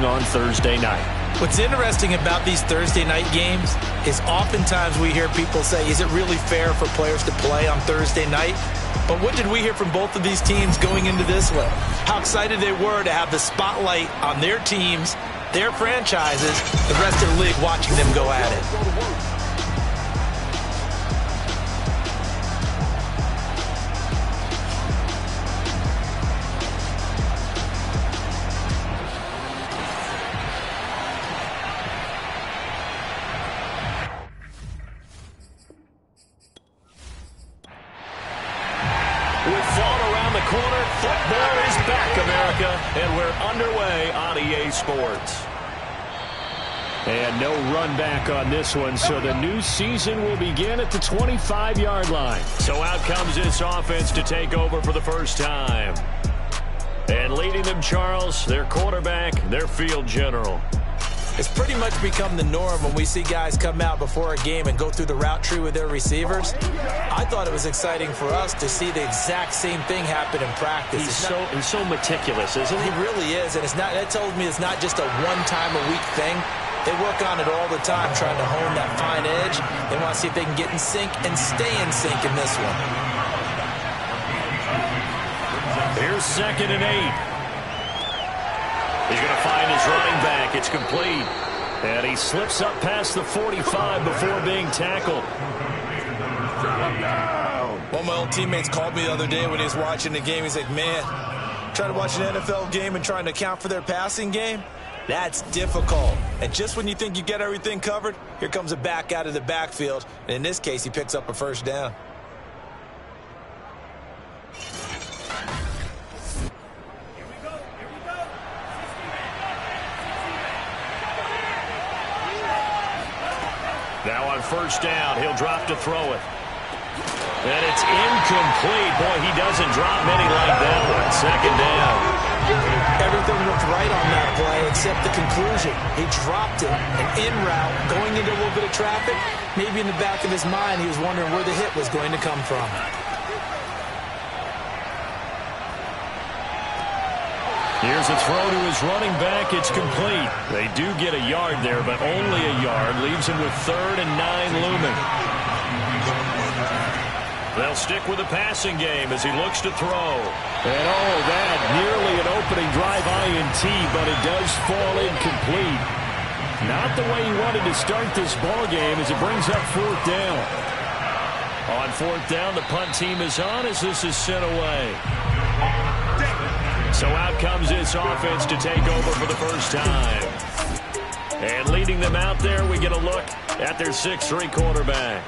playing on Thursday night. What's interesting about these Thursday night games is oftentimes we hear people say, is it really fair for players to play on Thursday night? But what did we hear from both of these teams going into this one? How excited they were to have the spotlight on their teams, their franchises, the rest of the league watching them go at it. And we're underway on EA Sports. And no run back on this one, so the new season will begin at the 25-yard line. So out comes this offense to take over for the first time. And leading them, Charles, their quarterback, their field general. It's pretty much become the norm when we see guys come out before a game and go through the route tree with their receivers. I thought it was exciting for us to see the exact same thing happen in practice. He's so meticulous, isn't he? He really is, and that tells me it's not just a one-time-a-week thing. They work on it all the time, trying to hone that fine edge. They want to see if they can get in sync and stay in sync in this one. Here's 2nd and 8. He's going to find his running back. It's complete. And he slips up past the 45 before being tackled. One of my old teammates called me the other day when he was watching the game. He's like, man, trying to watch an NFL game and trying to account for their passing game, that's difficult. And just when you think you get everything covered, here comes a back out of the backfield. And in this case, he picks up a first down. Now on first down, he'll drop to throw it. And it's incomplete. Boy, he doesn't drop many like that one. 2nd down. Everything looked right on that play except the conclusion. He dropped it, and en route, going into a little bit of traffic, maybe in the back of his mind, he was wondering where the hit was going to come from. Here's a throw to his running back. It's complete. They do get a yard there, but only a yard. Leaves him with 3rd and 9 looming. They'll stick with the passing game as he looks to throw. And that nearly an opening drive INT, but it does fall incomplete. Not the way he wanted to start this ball game as it brings up 4th down. On 4th down, the punt team is on as this is sent away. So out comes this offense to take over for the first time. And leading them out there, we get a look at their 6'3" quarterback.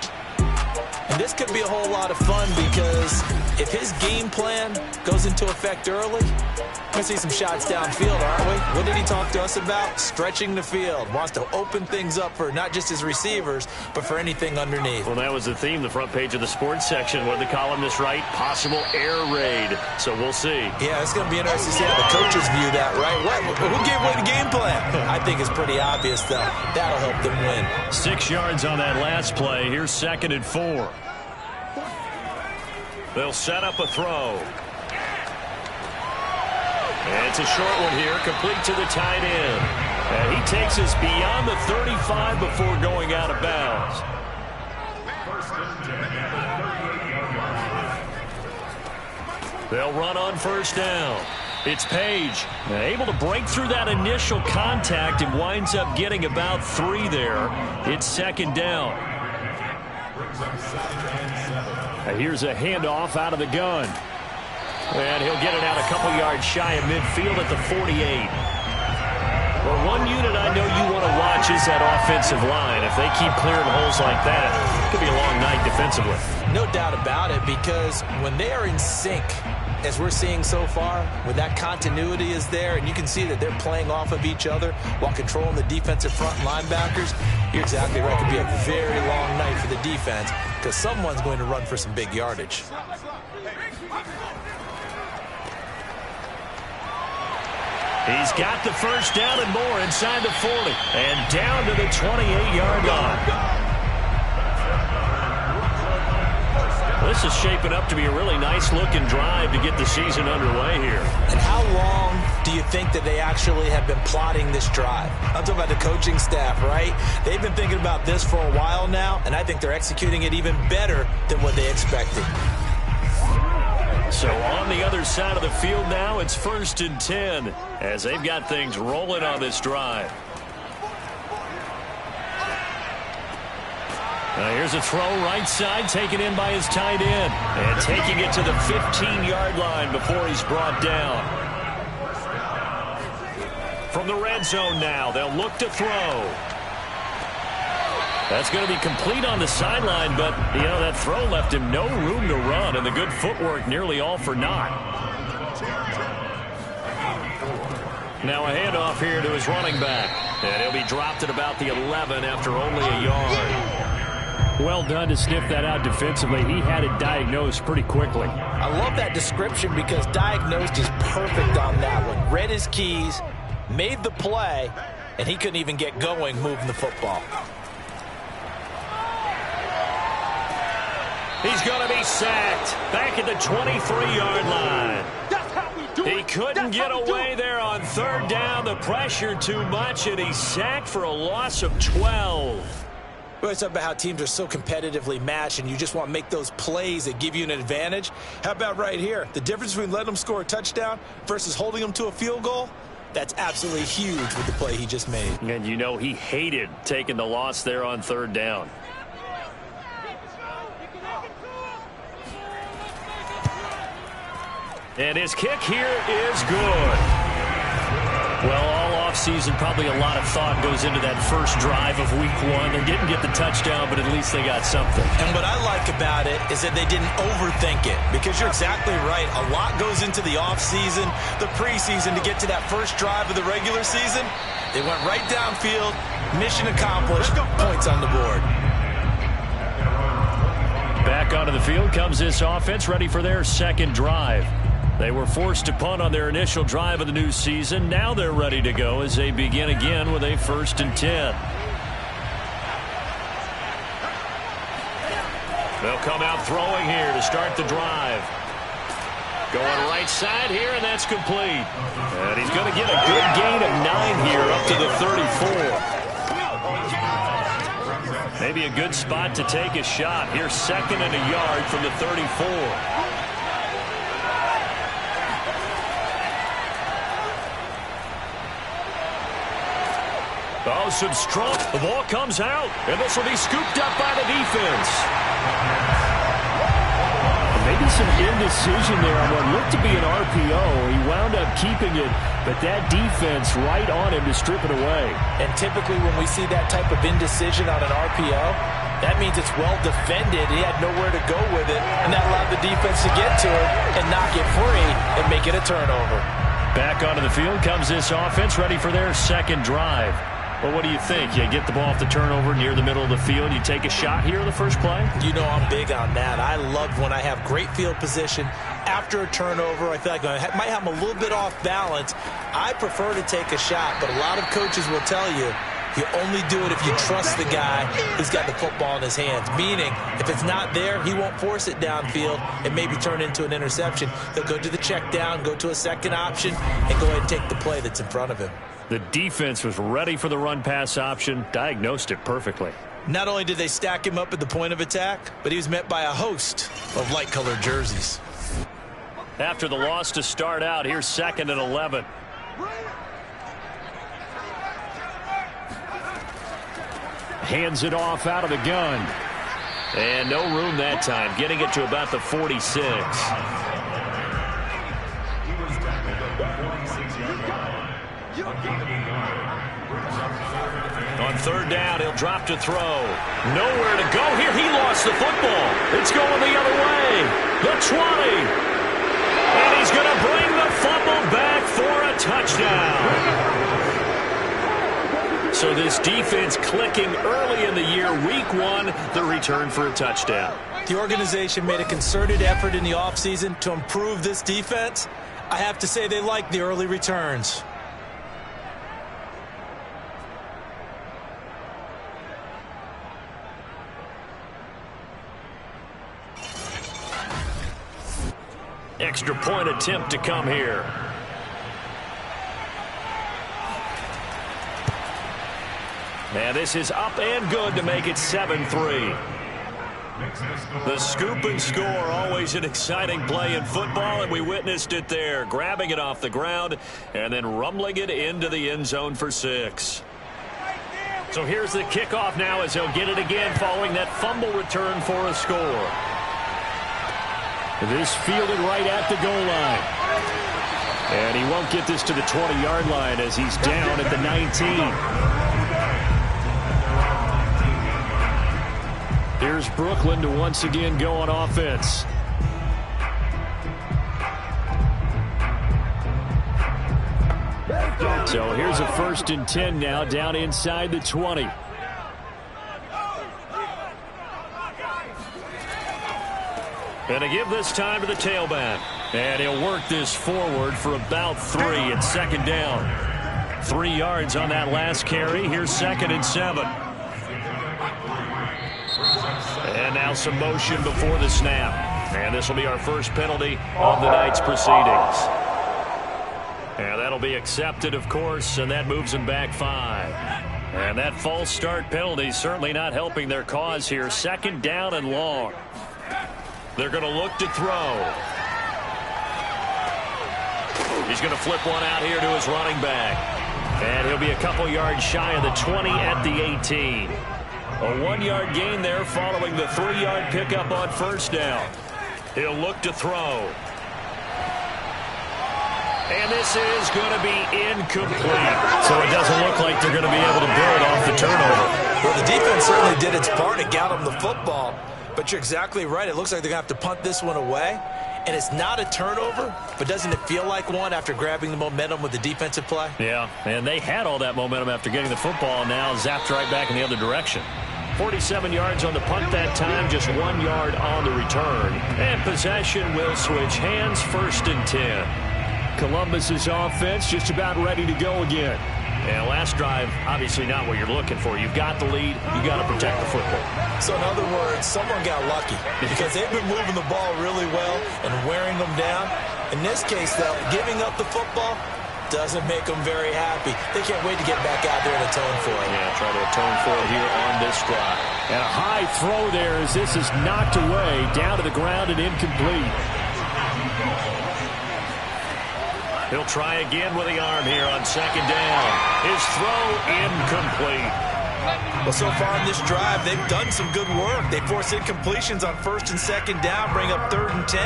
And this could be a whole lot of fun because if his game plan goes into effect early, we're going to see some shots downfield, aren't we? What did he talk to us about? Stretching the field. Wants to open things up for not just his receivers, but for anything underneath. Well, that was the theme, the front page of the sports section. What did the columnist write? Possible air raid. So we'll see. Yeah, it's going to be interesting to see how the coaches view that, right? Who gave away the game plan? I think it's pretty obvious, though. That'll help them win. 6 yards on that last play. Here's 2nd and 4. They'll set up a throw. And it's a short one here, complete to the tight end. And he takes us beyond the 35 before going out of bounds. They'll run on first down. It's Page. Able to break through that initial contact and winds up getting about 3 there. It's 2nd down. Here's a handoff out of the gun. And he'll get it out a couple yards shy of midfield at the 48. Well, one unit I know you want to watch is that offensive line. If they keep clearing holes like that, it could be a long night defensively. No doubt about it, because when they are in sync, as we're seeing so far, when that continuity is there, and you can see that they're playing off of each other while controlling the defensive front linebackers, you're exactly right. It could be a very long night for the defense because someone's going to run for some big yardage. He's got the first down and more inside the 40 and down to the 28-yard line. This is shaping up to be a really nice-looking drive to get the season underway here. And how long do you think that they actually have been plotting this drive? I'm talking about the coaching staff, right? They've been thinking about this for a while now, and I think they're executing it even better than what they expected. So on the other side of the field now, it's 1st and 10 as they've got things rolling on this drive. Here's a throw right side, taken in by his tight end. And taking it to the 15-yard line before he's brought down. From the red zone now, they'll look to throw. That's going to be complete on the sideline, but, you know, that throw left him no room to run, and the good footwork nearly all for naught. Now a handoff here to his running back. And he'll be dropped at about the 11 after only a yard. Well done to sniff that out defensively. He had it diagnosed pretty quickly. I love that description because diagnosed is perfect on that one. Read his keys, made the play, and he couldn't even get going moving the football. He's going to be sacked back at the 23-yard line. He couldn't get away there on 3rd down. The pressure too much, and he's sacked for a loss of 12. We always talk about how teams are so competitively matched, and you just want to make those plays that give you an advantage. How about right here? The difference between letting them score a touchdown versus holding them to a field goal, that's absolutely huge with the play he just made. And you know he hated taking the loss there on 3rd down. And his kick here is good. Well, all offseason, probably a lot of thought goes into that first drive of week 1. They didn't get the touchdown, but at least they got something. And what I like about it is that they didn't overthink it, because you're exactly right. A lot goes into the offseason, the preseason, to get to that first drive of the regular season. They went right downfield, mission accomplished, points on the board. Back onto the field comes this offense, ready for their second drive. They were forced to punt on their initial drive of the new season. Now they're ready to go as they begin again with a 1st and 10. They'll come out throwing here to start the drive. Going right side here, and that's complete. And he's going to get a good gain of 9 here up to the 34. Maybe a good spot to take a shot. Here's 2nd and a yard from the 34. Oh, some strong. The ball comes out, and this will be scooped up by the defense. Maybe some indecision there on what looked to be an RPO. He wound up keeping it, but that defense right on him to strip it away. And typically when we see that type of indecision on an RPO, that means it's well defended. He had nowhere to go with it, and that allowed the defense to get to it and knock it free and make it a turnover. Back onto the field comes this offense, ready for their second drive. Well, what do you think? You get the ball off the turnover near the middle of the field. You take a shot here in the first play? You know I'm big on that. I love when I have great field position. After a turnover, I feel like I might have them a little bit off balance. I prefer to take a shot, but a lot of coaches will tell you, you only do it if you trust the guy who's got the football in his hands. Meaning, if it's not there, he won't force it downfield and maybe turn into an interception. He'll go to the check down, go to a second option, and go ahead and take the play that's in front of him. The defense was ready for the run-pass option, diagnosed it perfectly. Not only did they stack him up at the point of attack, but he was met by a host of light-colored jerseys. After the loss to start out, here's 2nd and 11. Hands it off out of the gun. And no room that time, getting it to about the 46. On 3rd down, he'll drop to throw. Nowhere to go here. He lost the football. It's going the other way. The 20. And he's going to bring the fumble back for a touchdown. So this defense clicking early in the year. Week 1, the return for a touchdown. The organization made a concerted effort in the offseason to improve this defense. I have to say they like the early returns. extra point attempt to come here. And this is up and good to make it 7-3. The scoop and score, always an exciting play in football, and we witnessed it there, grabbing it off the ground and then rumbling it into the end zone for 6. So here's the kickoff now as he'll get it again following that fumble return for a score. This fielded right at the goal line. And he won't get this to the 20-yard line as he's down at the 19. Here's Brooklyn to once again go on offense. So here's a 1st and 10 now down inside the 20. And to give this time to the tailback. And he'll work this forward for about 3 at 2nd down. 3 yards on that last carry. Here's 2nd and 7. And now some motion before the snap. And this will be our first penalty of the night's proceedings. And that'll be accepted, of course, and that moves them back 5. And that false start penalty certainly not helping their cause here. 2nd down and long. They're going to look to throw. He's going to flip one out here to his running back. And he'll be a couple yards shy of the 20 at the 18. A 1-yard gain there following the 3-yard pickup on 1st down. He'll look to throw. And this is going to be incomplete. So it doesn't look like they're going to be able to build off the turnover. Well, the defense certainly did its part to got them the football. But you're exactly right. It looks like they're going to have to punt this one away. And it's not a turnover, but doesn't it feel like one after grabbing the momentum with the defensive play? Yeah, and they had all that momentum after getting the football, and now zapped right back in the other direction. 47 yards on the punt that time, just 1 yard on the return. And possession will switch hands, 1st and 10. Columbus's offense just about ready to go again. And last drive, obviously not what you're looking for. You've got the lead. You got to protect the football. So in other words, someone got lucky because they've been moving the ball really well and wearing them down. In this case, though, giving up the football doesn't make them very happy. They can't wait to get back out there and atone for it. Yeah, try to atone for it here on this drive. And a high throw there as this is knocked away, down to the ground and incomplete. He'll try again with the arm here on 2nd down. His throw incomplete. Well, so far in this drive, they've done some good work. They force incompletions on 1st and 2nd down, bring up 3rd and 10.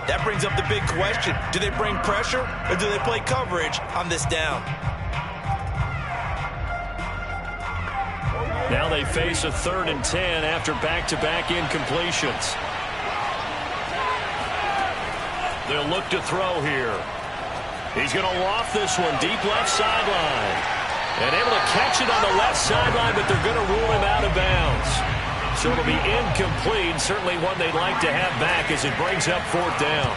That brings up the big question. Do they bring pressure or do they play coverage on this down? Now they face a 3rd and 10 after back-to-back incompletions. They'll look to throw here. He's going to loft this one deep left sideline. And able to catch it on the left sideline, but they're going to rule him out of bounds. So it'll be incomplete, certainly one they'd like to have back as it brings up 4th down.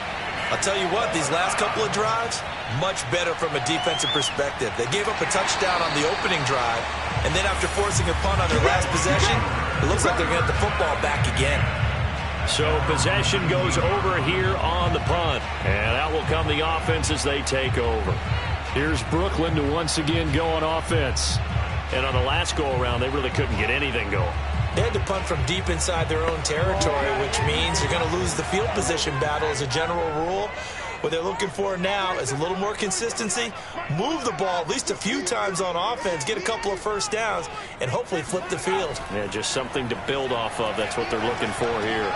I'll tell you what, these last couple of drives, much better from a defensive perspective. They gave up a touchdown on the opening drive, and then after forcing a punt on their last possession, it looks like they're going to get the football back again. So possession goes over here on the punt, and out will come the offense as they take over. Here's Brooklyn to once again go on offense. And on the last go-around, they really couldn't get anything going. They had to punt from deep inside their own territory, which means you're going to lose the field position battle as a general rule. What they're looking for now is a little more consistency, move the ball at least a few times on offense, get a couple of 1st downs, and hopefully flip the field. Yeah, just something to build off of. That's what they're looking for here.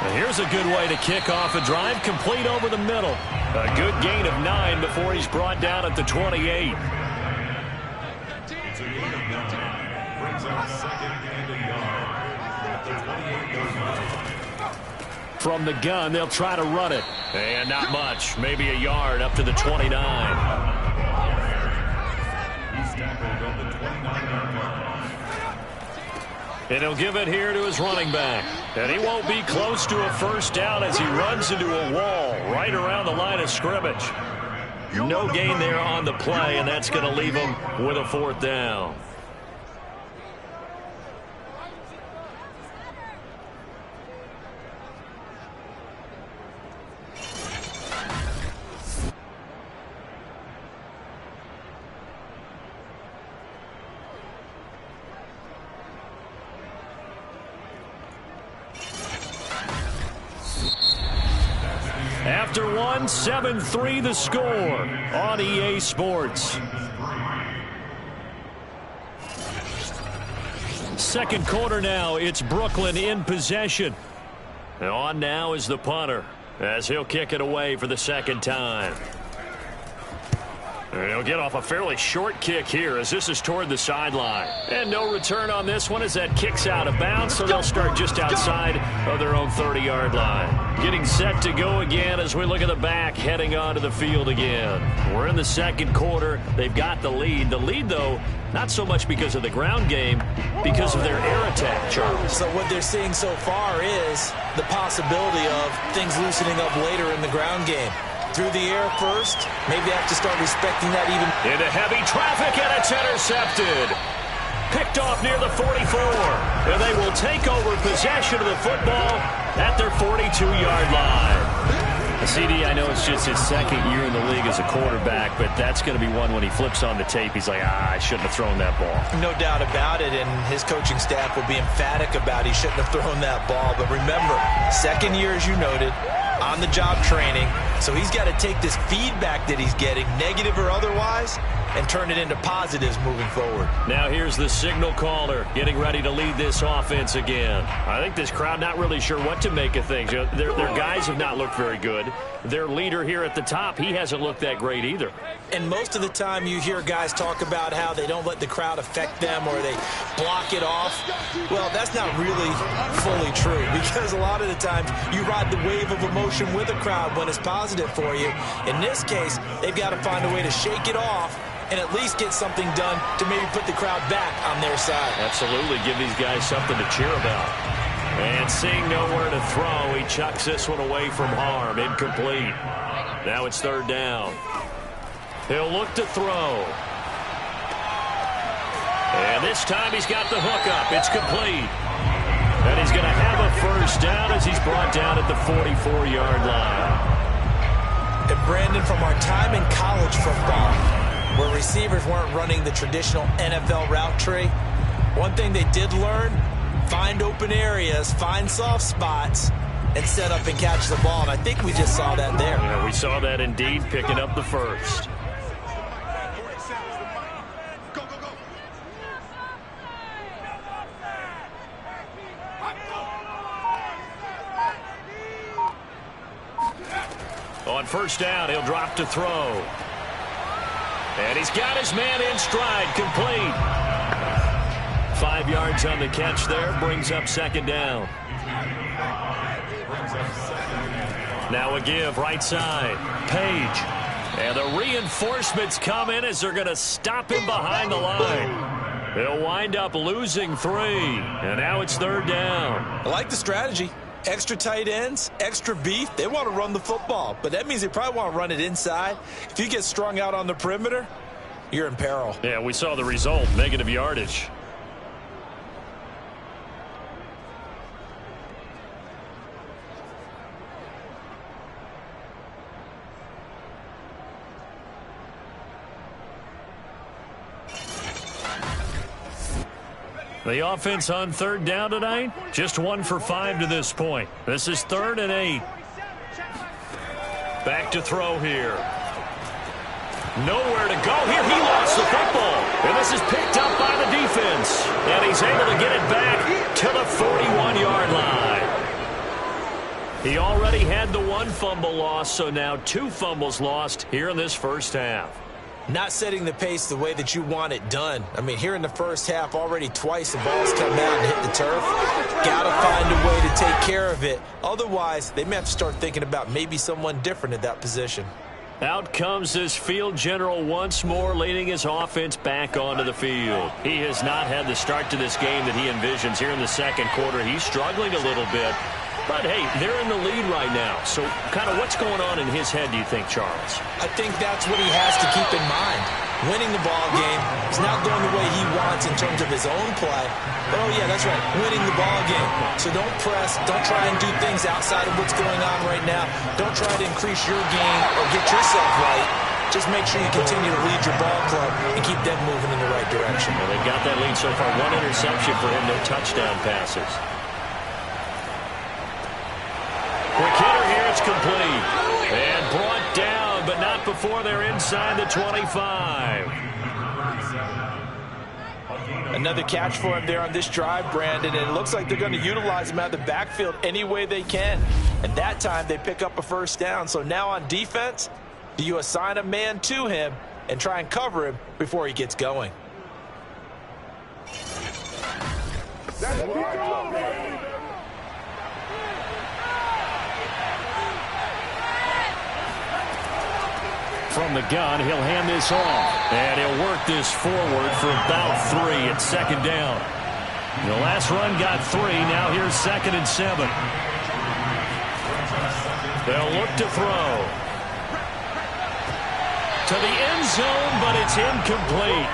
And here's a good way to kick off a drive, complete over the middle. A good gain of 9 before he's brought down at the 28. From the gun, they'll try to run it. And not much, maybe a yard up to the 29. And he'll give it here to his running back. And he won't be close to a 1st down as he runs into a wall right around the line of scrimmage. No gain there on the play, and that's going to leave him with a 4th down. after one. 7-3 the score on EA Sports. Second quarter now. It's Brooklyn in possession. And on now is the punter as he'll kick it away for the second time. And he'll get off a fairly short kick here as this is toward the sideline. And no return on this one as that kicks out of bounds, so they'll start just outside of their own 30-yard line. Getting set to go again as we look at the back, heading onto the field again. We're in the second quarter. They've got the lead. The lead, though, not so much because of the ground game, because of their air attack, Charles. So what they're seeing so far is the possibility of things loosening up later in the ground game. Through the air first, maybe have to start respecting that even. Into heavy traffic, and it's intercepted. Picked off near the 44. And they will take over possession of the football at their 42-yard line. CD, I know it's just his second year in the league as a quarterback, but that's going to be one when he flips on the tape. He's like, I shouldn't have thrown that ball. No doubt about it, and his coaching staff will be emphatic about he shouldn't have thrown that ball. But remember, second year, as you noted, on-the-job training. So he's got to take this feedback that he's getting, negative or otherwise, and turn it into positives moving forward. Now here's the signal caller getting ready to lead this offense again. I think this crowd not really sure what to make of things. You know, their guys have not looked very good. Their leader here at the top, he hasn't looked that great either. And most of the time you hear guys talk about how they don't let the crowd affect them or they block it off. Well, that's not really fully true because a lot of the times you ride the wave of emotion with a crowd when it's positive for you. In this case, they've got to find a way to shake it off and at least get something done to maybe put the crowd back on their side. Absolutely. Give these guys something to cheer about. And seeing nowhere to throw, he chucks this one away from harm. Incomplete. Now it's third down. He'll look to throw. And this time he's got the hook up. It's complete. And he's going to have a first down as he's brought down at the 44-yard line. And Brandon, from our time in college football, where receivers weren't running the traditional NFL route tree, one thing they did learn, find open areas, find soft spots, and set up and catch the ball. And I think we just saw that there. Yeah, we saw that indeed, picking up the first. On first down, he'll drop to throw. And he's got his man in stride, complete. 5 yards on the catch there, brings up second down. Now a give, right side, Page. And the reinforcements come in as they're going to stop him behind the line. They'll wind up losing 3. And now it's third down. I like the strategy. Extra tight ends, extra beef. They want to run the football, but that means they probably want to run it inside. If you get strung out on the perimeter, you're in peril. Yeah, we saw the result, negative yardage. The offense on third down tonight, just 1 for 5 to this point. This is 3rd and 8. Back to throw here. Nowhere to go here. He lost the football. And this is picked up by the defense. And he's able to get it back to the 41-yard line. He already had the 1 fumble loss, so now 2 fumbles lost here in this first half. Not setting the pace the way that you want it done. I mean, here in the first half, already twice the ball's come out and hit the turf. Got to find a way to take care of it. Otherwise, they may have to start thinking about maybe someone different at that position. Out comes this field general once more, leading his offense back onto the field. He has not had the start to this game that he envisions here in the second quarter. He's struggling a little bit. But, hey, they're in the lead right now. So kind of what's going on in his head, do you think, Charles? I think that's what he has to keep in mind. Winning the ball game is not going the way he wants in terms of his own play. But, oh, yeah, that's right, winning the ball game. So don't press. Don't try and do things outside of what's going on right now. Don't try to increase your game or get yourself right. Just make sure you continue to lead your ball club and keep them moving in the right direction. Well, they've got that lead so far. 1 interception for him, no touchdown passes. Quick hitter here, it's complete. And brought down, but not before they're inside the 25. Another catch for him there on this drive, Brandon, and it looks like they're going to utilize him out of the backfield any way they can. And that time they pick up a first down. So now on defense, do you assign a man to him and try and cover him before he gets going? From the gun, he'll hand this off. And he'll work this forward for about 3 at second down. The last run got 3. Now here's 2nd and 7. They'll look to throw. To the end zone, but it's incomplete.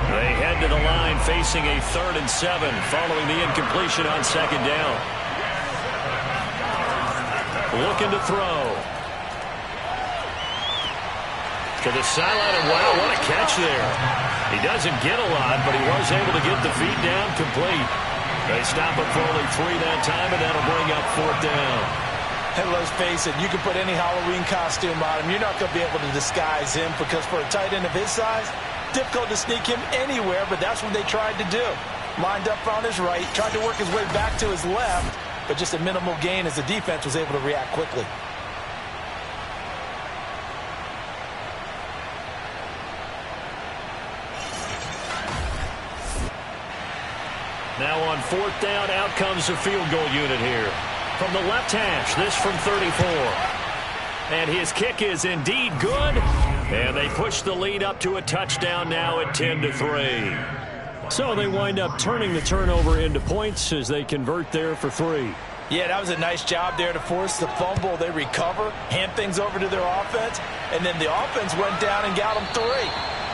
They head to the line facing a 3rd and 7 following the incompletion on 2nd down. Looking to throw. To the sideline, and wow, what a catch there. He doesn't get a lot, but he was able to get the feet down complete. They stop it for only 3 that time, and that'll bring up 4th down. And let's face it, you can put any Halloween costume on him. You're not going to be able to disguise him because for a tight end of his size, difficult to sneak him anywhere, but that's what they tried to do. Lined up on his right, tried to work his way back to his left, but just a minimal gain as the defense was able to react quickly. Now on 4th down, out comes the field goal unit here. From the left hash, this from 34. And his kick is indeed good. And they push the lead up to a touchdown now at 10-3. So they wind up turning the turnover into points as they convert there for 3. Yeah, that was a nice job there to force the fumble. They recover, hand things over to their offense, and then the offense went down and got them 3.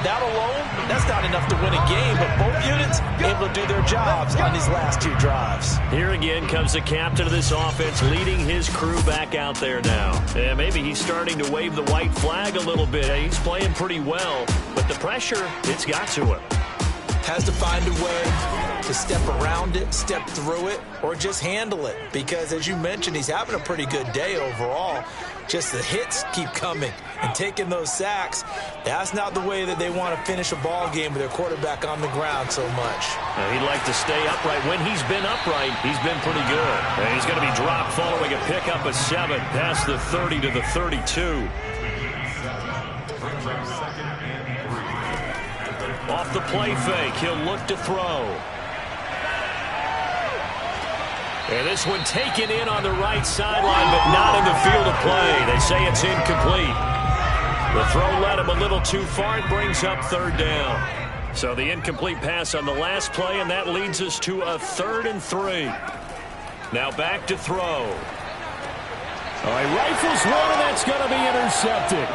That alone, that's not enough to win a game, but both units able to do their jobs on these last 2 drives. Here again comes the captain of this offense leading his crew back out there now. And maybe he's starting to wave the white flag a little bit. He's playing pretty well, but the pressure, it's got to him. Has to find a way to step around it, step through it, or just handle it. Because, as you mentioned, he's having a pretty good day overall. Just the hits keep coming and taking those sacks. That's not the way that they want to finish a ball game with their quarterback on the ground so much. He'd like to stay upright. When he's been upright, he's been pretty good. And he's going to be dropped following a pickup of 7 past the 30 to the 32. Off the play fake, he'll look to throw. And this one taken in on the right sideline, but not in the field of play. They say it's incomplete. The throw led him a little too far. It brings up 3rd down. So the incomplete pass on the last play, and that leads us to a 3rd and 3. Now back to throw. All right, rifles one, and that's going to be intercepted.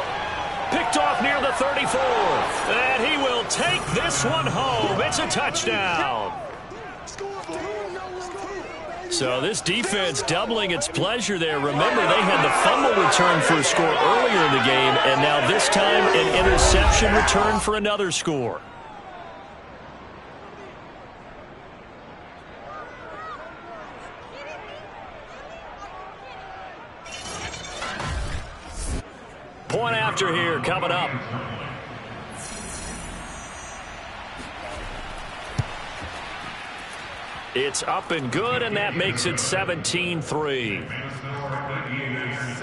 Picked off near the 34th. And he will take this one home. It's a touchdown. So this defense doubling its pleasure there. Remember, they had the fumble return for a score earlier in the game, and now this time an interception return for another score. Point after here coming up. It's up and good, and that makes it 17-3.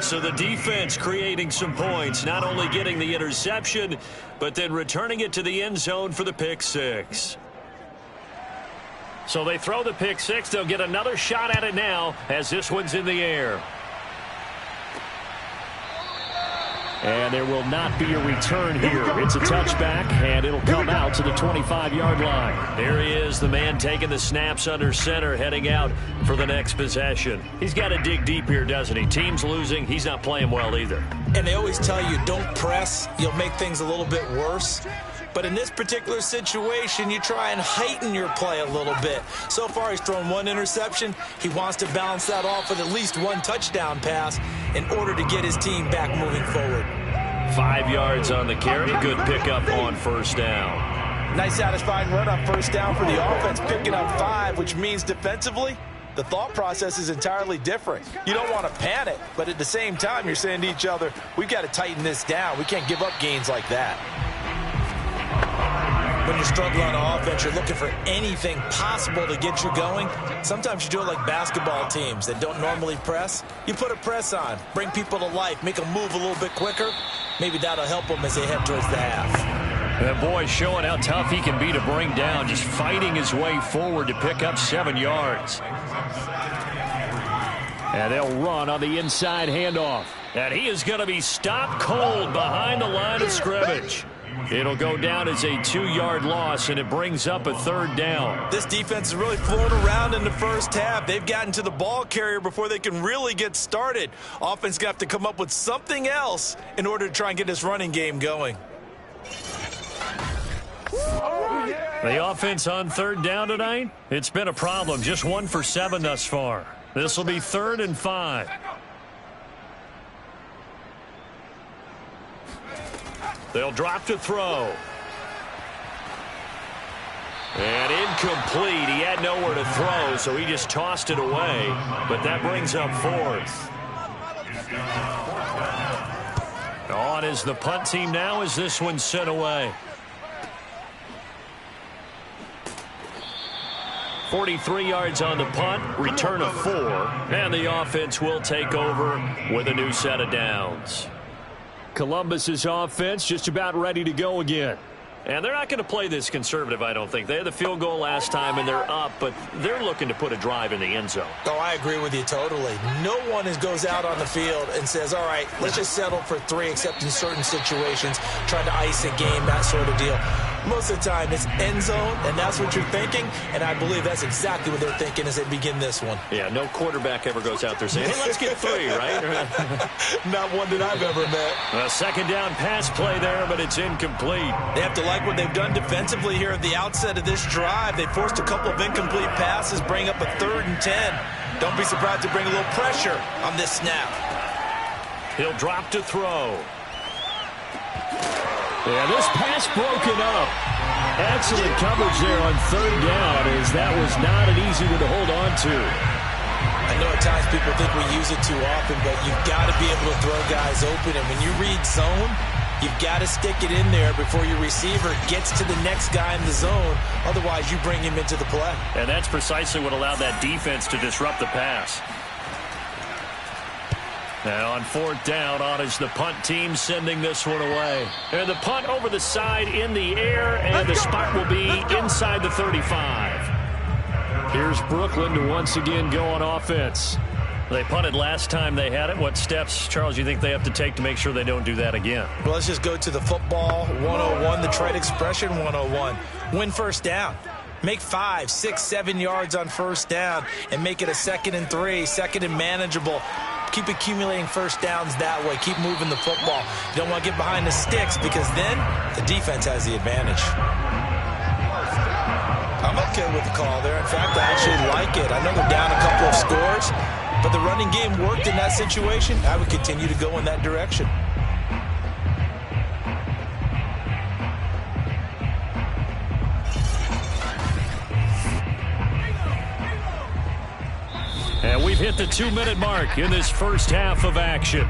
So the defense creating some points, not only getting the interception, but then returning it to the end zone for the pick 6. So they throw the pick 6. They'll get another shot at it now as this one's in the air. And there will not be a return here. It's a touchback, and it'll come out to the 25-yard line. There he is, the man taking the snaps under center, heading out for the next possession. He's got to dig deep here, doesn't he? Team's losing. He's not playing well either. And they always tell you, don't press. You'll make things a little bit worse. But in this particular situation, you try and heighten your play a little bit. So far, he's thrown 1 interception. He wants to balance that off with at least 1 touchdown pass in order to get his team back moving forward. 5 yards on the carry. Good pickup on first down. Nice satisfying run on first down for the offense, picking up 5, which means defensively, the thought process is entirely different. You don't want to panic, but at the same time, you're saying to each other, we've got to tighten this down. We can't give up gains like that. When you're struggling on offense, you're looking for anything possible to get you going. Sometimes you do it like basketball teams that don't normally press. You put a press on, bring people to life, make them move a little bit quicker. Maybe that'll help them as they head towards the half. That boy showing how tough he can be to bring down, just fighting his way forward to pick up 7 yards. And they'll run on the inside handoff. And he is going to be stopped cold behind the line of scrimmage. It'll go down as a 2-yard loss, and it brings up a 3rd down. This defense is really flown around in the first half. They've gotten to the ball carrier before they can really get started. Offense got to come up with something else in order to try and get this running game going. The offense on 3rd down tonight, it's been a problem. Just 1 for 7 thus far. This will be 3rd and 5. They'll drop to throw. And incomplete. He had nowhere to throw, so he just tossed it away. But that brings up 4th. On is the punt team now as this one's sent away. 43 yards on the punt, return of 4, and the offense will take over with a new set of downs. Columbus's offense just about ready to go again. And they're not going to play this conservative, I don't think. They had the field goal last time, and they're up, but they're looking to put a drive in the end zone. Oh, I agree with you totally. No one goes out on the field and says, all right, let's just settle for 3, except in certain situations, trying to ice a game, that sort of deal. Most of the time, it's end zone, and that's what you're thinking, and I believe that's exactly what they're thinking as they begin this one. Yeah, no quarterback ever goes out there saying, hey, let's get 3, right? Not one that I've ever met. A 2nd down pass play there, but it's incomplete. They have to like what they've done defensively here at the outset of this drive. They forced a couple of incomplete passes, bring up a 3rd and 10. Don't be surprised to bring a little pressure on this snap. He'll drop to throw. Yeah, this pass broken up. Excellent coverage there on 3rd down, as that was not an easy one to hold on to. I know at times people think we use it too often, but you've got to be able to throw guys open. And when you read zone, you've got to stick it in there before your receiver gets to the next guy in the zone. Otherwise, you bring him into the play. And that's precisely what allowed that defense to disrupt the pass. Now on 4th down, on is the punt team sending this one away. And the punt over the side in the air, and the spot will be inside the 35. Here's Brooklyn to once again go on offense. They punted last time they had it. What steps, Charles, you think they have to take to make sure they don't do that again? Well, let's just go to the football 101, the trade expression 101. Win 1st down. Make 5, 6, 7 yards on 1st down and make it a 2nd and 3, 2nd and manageable. Keep accumulating 1st downs that way. Keep moving the football. You don't want to get behind the sticks because then the defense has the advantage. I'm okay with the call there. In fact, I actually like it. I know they're down a couple of scores, but the running game worked in that situation. I would continue to go in that direction. And we've hit the 2-minute mark in this first half of action.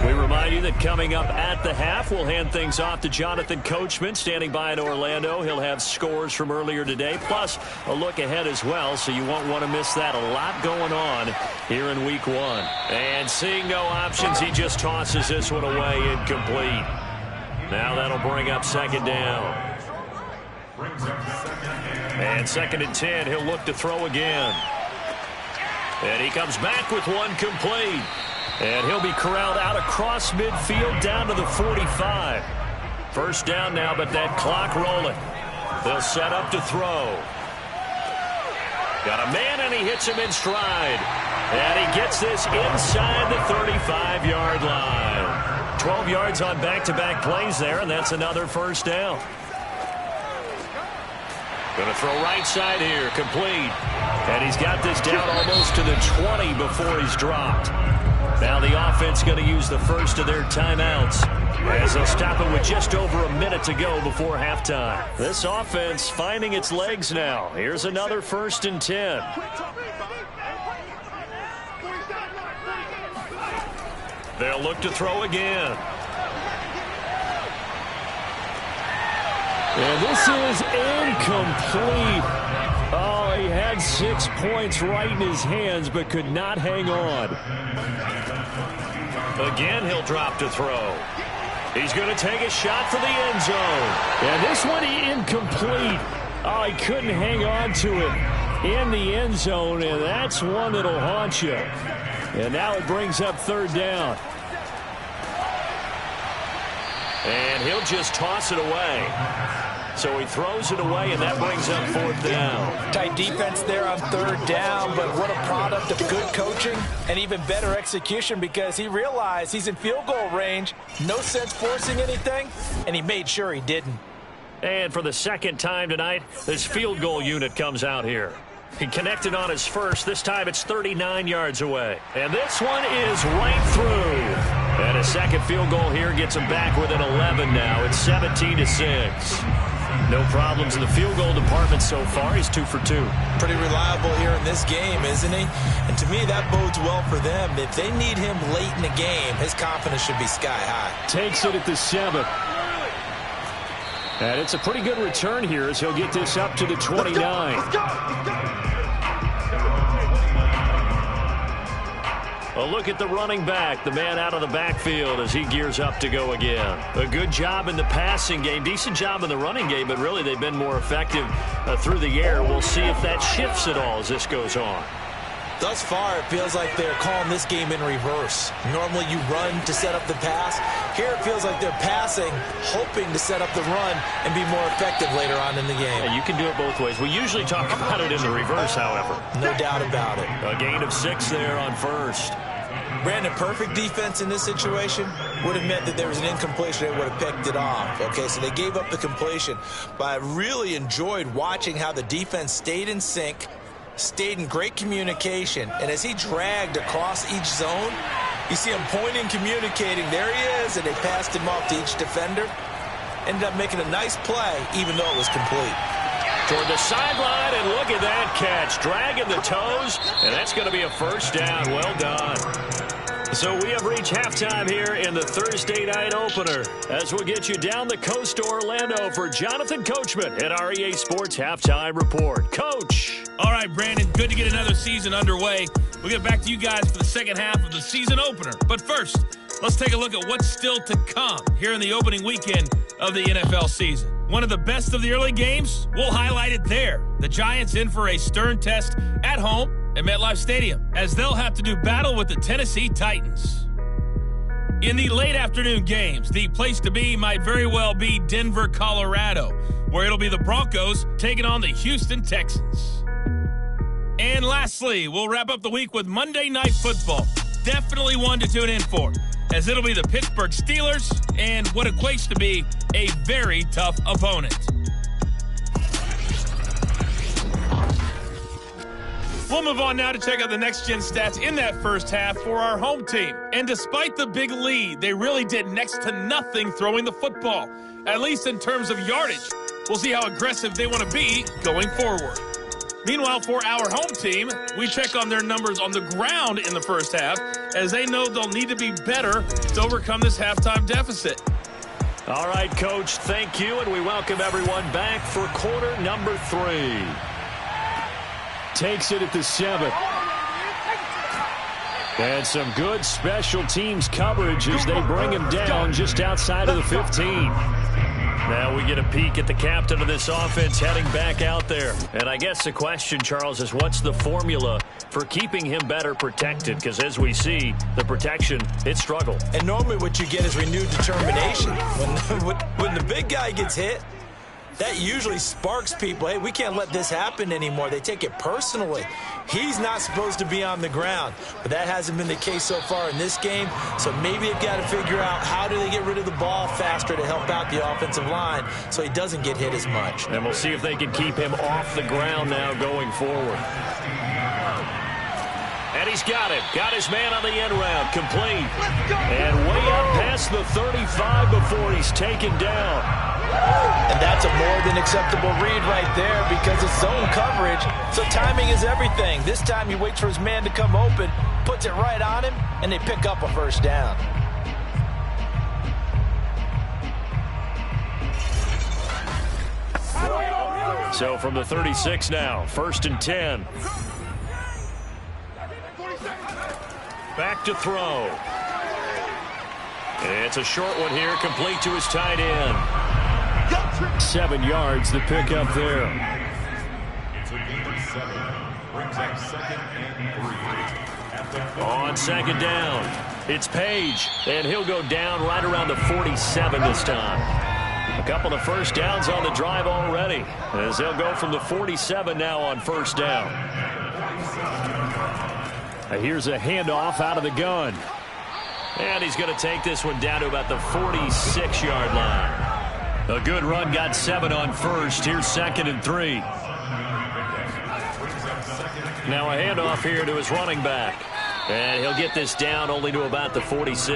We remind you that coming up at the half, we'll hand things off to Jonathan Coachman, standing by in Orlando. He'll have scores from earlier today, plus a look ahead as well, so you won't want to miss that. A lot going on here in Week 1. And seeing no options, he just tosses this one away, incomplete. Now that'll bring up 2nd down. And 2nd and 10, he'll look to throw again. And he comes back with one complete. And he'll be corralled out across midfield down to the 45. 1st down now, but that clock rolling. They'll set up to throw. Got a man, and he hits him in stride. And he gets this inside the 35-yard line. 12 yards on back-to-back plays there, and that's another 1st down. Going to throw right side here, complete. And he's got this down almost to the 20 before he's dropped. Now the offense going to use the first of their timeouts as they'll stop it with just over a minute to go before halftime. This offense finding its legs now. Here's another 1st and 10. They'll look to throw again. And this is incomplete. Oh, he had 6 points right in his hands but could not hang on. Again, he'll drop to throw. He's going to take a shot for the end zone. And this one incomplete. Oh, he couldn't hang on to it in the end zone, and that's one that'll haunt you. And now it brings up 3rd down. And he'll just toss it away. So he throws it away, and that brings up 4th down. Tight defense there on 3rd down, but what a product of good coaching and even better execution, because he realized he's in field goal range. No sense forcing anything, and he made sure he didn't. And for the 2nd time tonight, this field goal unit comes out here. He connected on his first. This time it's 39 yards away. And this one is right through. And a 2nd field goal here gets him back within 11 now. It's 17-6. No problems in the field goal department so far. He's 2 for 2. Pretty reliable here in this game, isn't he? And to me, that bodes well for them. If they need him late in the game, his confidence should be sky high. Takes it at the 7. And it's a pretty good return here as he'll get this up to the 29. Let's go. A look at the running back, the man out of the backfield as he gears up to go again. A good job in the passing game, decent job in the running game, but really they've been more effective through the air. We'll see if that shifts at all as this goes on. Thus far, it feels like they're calling this game in reverse. Normally you run to set up the pass. Here it feels like they're passing, hoping to set up the run and be more effective later on in the game. Yeah, you can do it both ways. We usually talk about it in the reverse, however. No doubt about it. A gain of 6 there on 1st. Brandon, perfect defense in this situation would have meant that there was an incompletion. They would have picked it off. Okay, so they gave up the completion. But I really enjoyed watching how the defense stayed in sync, stayed in great communication, and as he dragged across each zone, you see him pointing, communicating. There he is, and they passed him off to each defender. Ended up making a nice play, even though it was complete. Toward the sideline, and look at that catch. Dragging the toes, and that's going to be a 1st down. Well done. So we have reached halftime here in the Thursday night opener as we'll get you down the coast to Orlando for Jonathan Coachman at our EA Sports Halftime Report. Coach. All right, Brandon, good to get another season underway. We'll get back to you guys for the 2nd half of the season opener. But first, let's take a look at what's still to come here in the opening weekend of the NFL season. One of the best of the early games, we'll highlight it there. The Giants in for a stern test at home at MetLife Stadium, as they'll have to do battle with the Tennessee Titans. In the late afternoon games, the place to be might very well be Denver, Colorado, where it'll be the Broncos taking on the Houston Texans. And lastly, we'll wrap up the week with Monday Night Football. Definitely one to tune in for, as it'll be the Pittsburgh Steelers and what equates to be a very tough opponent. We'll move on now to check out the next-gen stats in that first half for our home team. And despite the big lead, they really did next to nothing throwing the football, at least in terms of yardage. We'll see how aggressive they want to be going forward. Meanwhile, for our home team, we check on their numbers on the ground in the first half, as they know they'll need to be better to overcome this halftime deficit. All right, Coach, thank you, and we welcome everyone back for quarter number 3. Takes it at the 7. And some good special teams coverage as they bring him down just outside of the 15. Now we get a peek at the captain of this offense heading back out there. And I guess the question, Charles, is what's the formula for keeping him better protected? Because as we see, the protection, it struggled. And normally what you get is renewed determination. When the big guy gets hit, that usually sparks people. Hey, we can't let this happen anymore. They take it personally. He's not supposed to be on the ground, but that hasn't been the case so far in this game. So maybe they've got to figure out how do they get rid of the ball faster to help out the offensive line so he doesn't get hit as much. And we'll see if they can keep him off the ground now going forward. And he's got him. Got his man on the end round. Complete. And way up past the 35 before he's taken down. And that's a more than acceptable read right there because it's zone coverage, so timing is everything. This time he waits for his man to come open, puts it right on him, and they pick up a first down. So from the 36 now, 1st and 10. Back to throw. It's a short one here, complete to his tight end. 7 yards, the pickup there. It's a gain of 7. Brings up 2nd and 3. On 2nd down, it's Page, and he'll go down right around the 47 this time. A couple of first downs on the drive already, as they'll go from the 47 now on 1st down. Here's a handoff out of the gun. And he's going to take this one down to about the 46-yard line. A good run, got 7 on 1st. Here's 2nd and 3. Now a handoff here to his running back. And he'll get this down only to about the 46.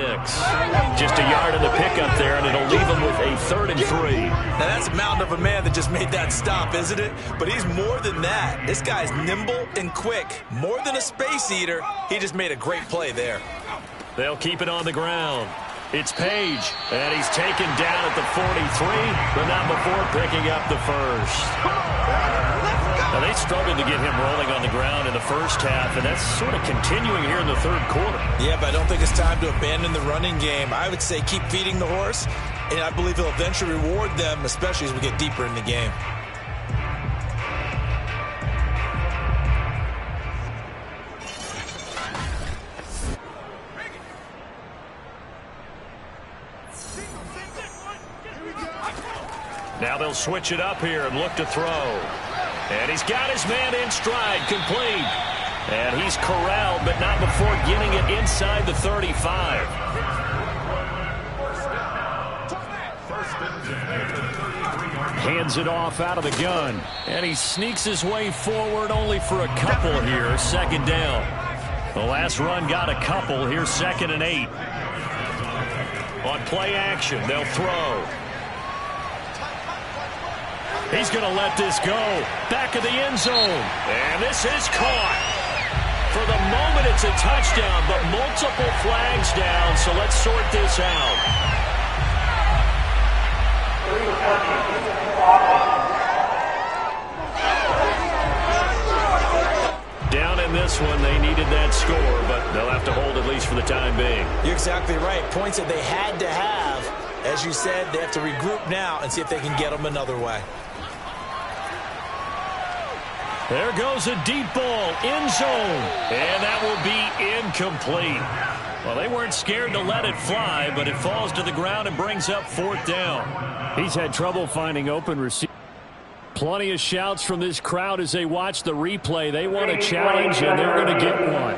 Just a yard in the pickup there, and it'll leave him with a 3rd and 3. Now that's a mountain of a man that just made that stop, isn't it? But he's more than that. This guy's nimble and quick. More than a space eater. He just made a great play there. They'll keep it on the ground. It's Page, and he's taken down at the 43, but not before picking up the 1st. Now, they struggled to get him rolling on the ground in the first half, and that's sort of continuing here in the 3rd quarter. Yeah, but I don't think it's time to abandon the running game. I would say keep feeding the horse, and I believe he'll eventually reward them, especially as we get deeper in the game. Now they'll switch it up here and look to throw. And he's got his man in stride, complete. And he's corralled, but not before getting it inside the 35. Hands it off out of the gun. And he sneaks his way forward only for a couple here. 2nd down. The last run got a couple. Here's 2nd and 8. On play action, they'll throw. He's going to let this go. Back of the end zone. And this is caught. For the moment, it's a touchdown, but multiple flags down, so let's sort this out. Down in this one, they needed that score, but they'll have to hold at least for the time being. You're exactly right. Points that they had to have. As you said, they have to regroup now and see if they can get them another way. There goes a deep ball, end zone, and that will be incomplete. Well, they weren't scared to let it fly, but it falls to the ground and brings up 4th down. He's had trouble finding open receivers. Plenty of shouts from this crowd as they watch the replay. They want a challenge, and they're going to get one.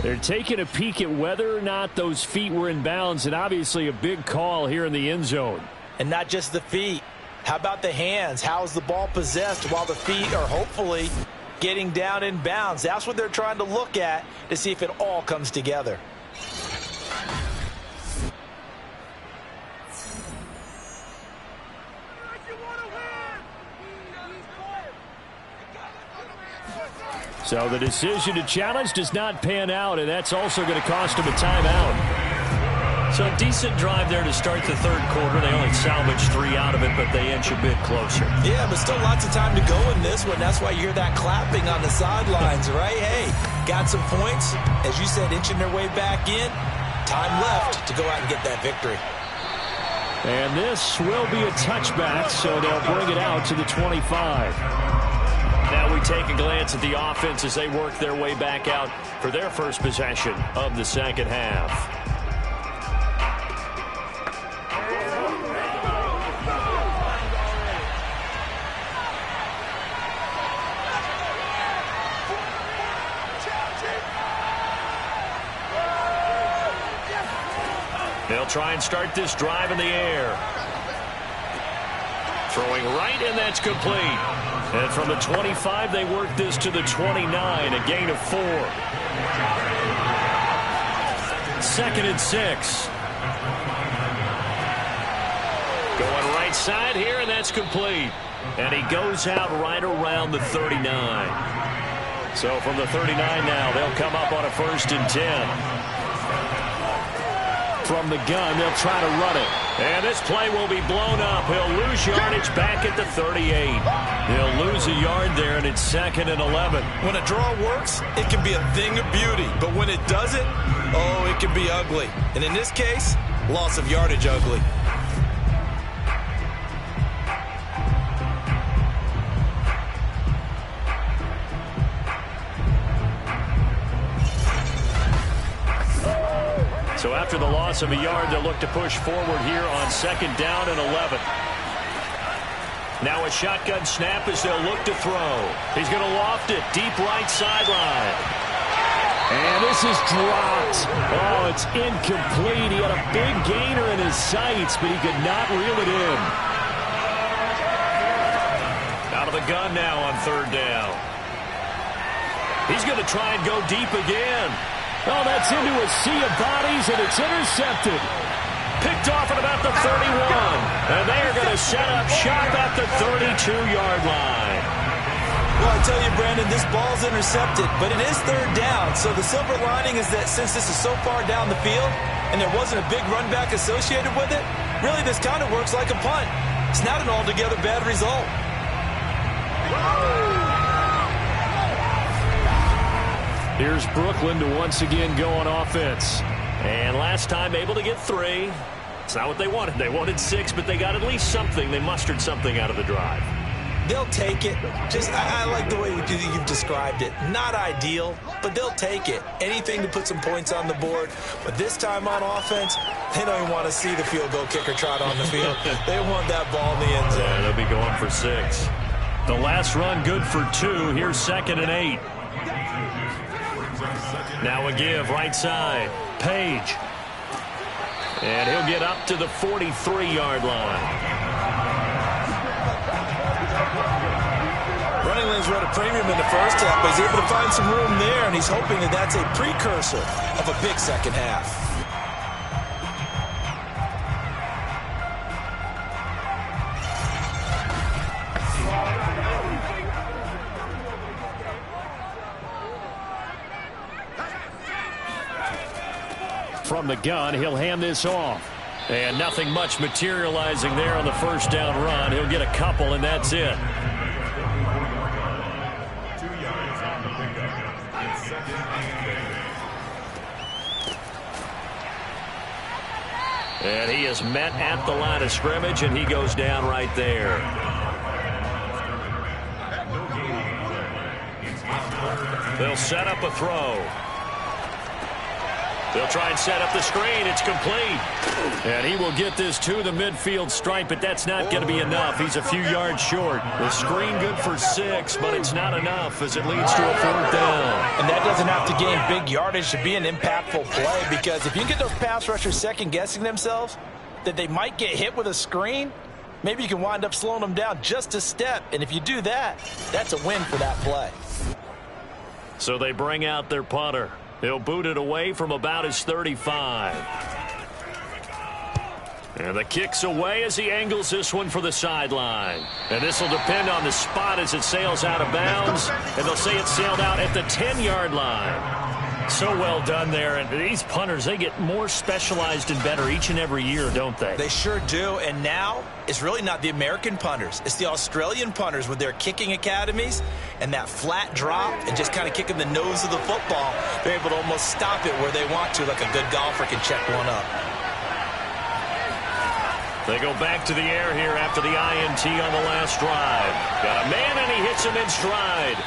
They're taking a peek at whether or not those feet were in bounds, and obviously a big call here in the end zone. And not just the feet. How about the hands? How's the ball possessed while the feet are hopefully getting down in bounds? That's what they're trying to look at to see if it all comes together. So the decision to challenge does not pan out, and that's also going to cost him a timeout. So a decent drive there to start the 3rd quarter. They only salvaged 3 out of it, but they inch a bit closer. Yeah, but still lots of time to go in this one. That's why you hear that clapping on the sidelines, right? Hey, got some points. As you said, inching their way back in. Time left to go out and get that victory. And this will be a touchback, so they'll bring it out to the 25. Now we take a glance at the offense as they work their way back out for their first possession of the 2nd half. They'll try and start this drive in the air. Throwing right, and that's complete. And from the 25, they work this to the 29, a gain of 4. 2nd and 6. Going right side here, and that's complete. And he goes out right around the 39. So from the 39 now, they'll come up on a 1st and 10. From the gun, they'll try to run it. And this play will be blown up. He'll lose yardage back at the 38. He'll lose a yard there, and it's 2nd and 11. When a draw works, it can be a thing of beauty. But when it doesn't, oh, it can be ugly. And in this case, loss of yardage ugly. So after the loss of a yard, they'll look to push forward here on 2nd down and 11. Now a shotgun snap as they'll look to throw. He's going to loft it deep right sideline. And this is dropped. Oh, it's incomplete. He had a big gainer in his sights, but he could not reel it in. Out of the gun now on 3rd down. He's going to try and go deep again. Oh, that's into a sea of bodies, and it's intercepted. Picked off at about the 31. And they are going to set up shop at the 32-yard line. Well, I tell you, Brandon, this ball's intercepted, but it is 3rd down. So the silver lining is that since this is so far down the field and there wasn't a big run back associated with it, really this kind of works like a punt. It's not an altogether bad result. Here's Brooklyn to once again go on offense. And last time able to get 3. It's not what they wanted. They wanted 6, but they got at least something. They mustered something out of the drive. They'll take it. I like the way you've described it. Not ideal, but they'll take it. Anything to put some points on the board. But this time on offense, they don't even want to see the field goal kicker trot on the field. They want that ball in the end zone. Yeah, they'll be going for 6. The last run good for 2. Here's 2nd and 8. Now a give right side. Page. And he'll get up to the 43-yard line. Running lanes run a premium in the first half, but he's able to find some room there, and he's hoping that that's a precursor of a big second half. From the gun, he'll hand this off. And nothing much materializing there on the 1st down run. He'll get a couple, and that's it. 2 yards on the pickup. It's 2nd and 8. And he is met at the line of scrimmage, and he goes down right there. They'll set up a throw. They'll try and set up the screen. It's complete. And he will get this to the midfield stripe, but that's not going to be enough. He's a few yards short. The screen good for 6, but it's not enough as it leads to a 4th down. And that doesn't have to gain big yardage to be an impactful play, because if you get those pass rushers second-guessing themselves that they might get hit with a screen, maybe you can wind up slowing them down just a step. And if you do that, that's a win for that play. So they bring out their punter. He'll boot it away from about his 35. And the kick's away as he angles this one for the sideline. And this will depend on the spot as it sails out of bounds. And they'll say it sailed out at the 10-yard line. So well done there. And these punters, they get more specialized and better each and every year, don't they? They sure do. And now it's really not the American punters. It's the Australian punters with their kicking academies and that flat drop and just kind of kicking the nose of the football. They're able to almost stop it where they want to, like a good golfer can check one up. They go back to the air here after the INT on the last drive. Got a man, and he hits him in stride.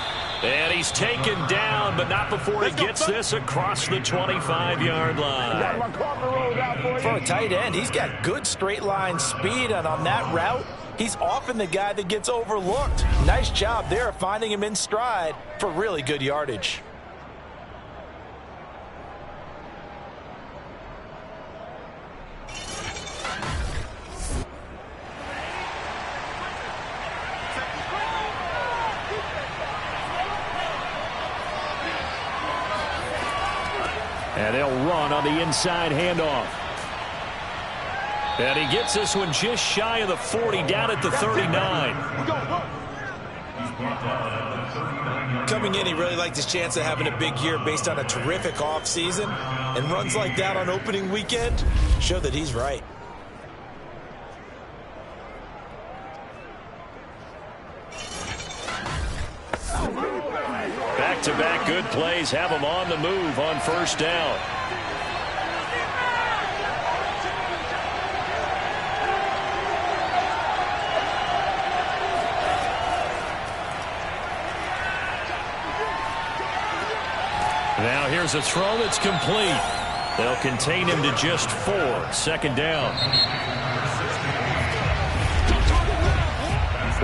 And he's taken down, but not before he gets this across the 25-yard line. For a tight end, he's got good straight-line speed, and on that route, he's often the guy that gets overlooked. Nice job there finding him in stride for really good yardage. And they'll run on the inside handoff. And he gets this one just shy of the 40, down at the 39. Coming in, he really liked his chance of having a big year based on a terrific offseason. And runs like that on opening weekend show that he's right. Back-to-back good plays have him on the move on first down. Now here's a throw that's complete. They'll contain him to just 4. Second down.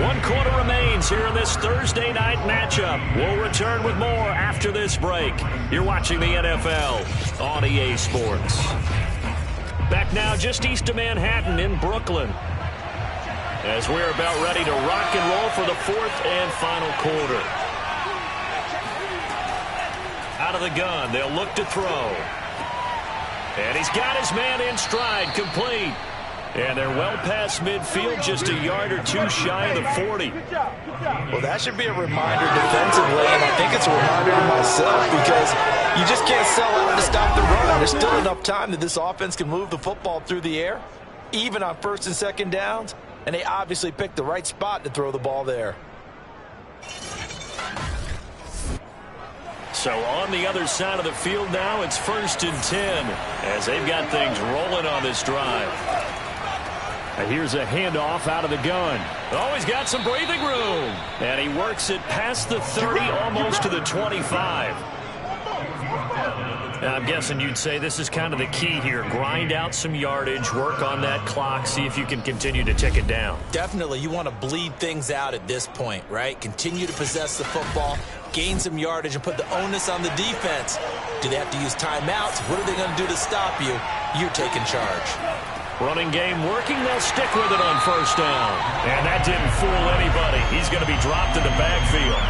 1 quarter remains here in this Thursday night matchup. We'll return with more after this break. You're watching the NFL on EA Sports. Back now just east of Manhattan in Brooklyn, as we're about ready to rock and roll for the 4th and final quarter. Out of the gun, they'll look to throw. And he's got his man in stride, complete. And they're well past midfield, just a yard or 2 shy of the 40. Well, that should be a reminder defensively, and I think it's a reminder to myself, because you just can't sell out to stop the run. There's still enough time that this offense can move the football through the air, even on 1st and 2nd downs, and they obviously picked the right spot to throw the ball there. So on the other side of the field now, it's 1st and 10, as they've got things rolling on this drive. And here's a handoff out of the gun. Oh, he's got some breathing room. And he works it past the 30, almost to the 25. Now, I'm guessing you'd say this is kind of the key here. Grind out some yardage, work on that clock, see if you can continue to tick it down. Definitely. You want to bleed things out at this point, right? Continue to possess the football, gain some yardage, and put the onus on the defense. Do they have to use timeouts? What are they going to do to stop you? You're taking charge. Running game working. They'll stick with it on first down. And that didn't fool anybody. He's going to be dropped in the backfield.